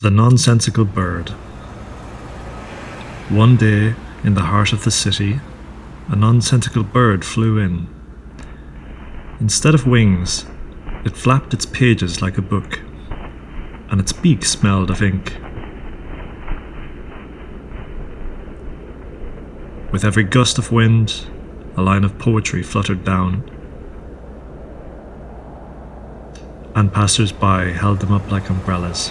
The Nonsensical Bird. One day, in the heart of the city, a nonsensical bird flew in. Instead of wings, it flapped its pages like a book, and its beak smelled of ink. With every gust of wind, a line of poetry fluttered down, and passersby held them up like umbrellas.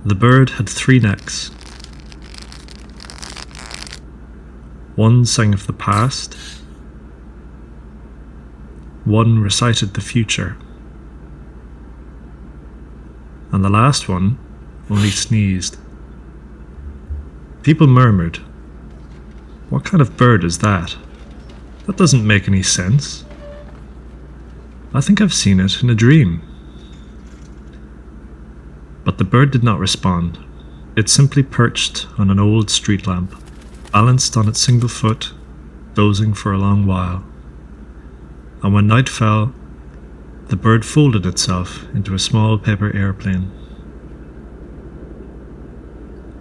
The bird had 3 necks. One sang of the past, one recited the future, and the last one only sneezed. People murmured, "What kind of bird is that? That doesn't make any sense. I think I've seen it in a dream." But the bird did not respond. It simply perched on an old street lamp, balanced on its single foot, dozing for a long while. And when night fell, the bird folded itself into a small paper airplane,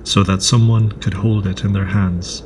so that someone could hold it in their hands.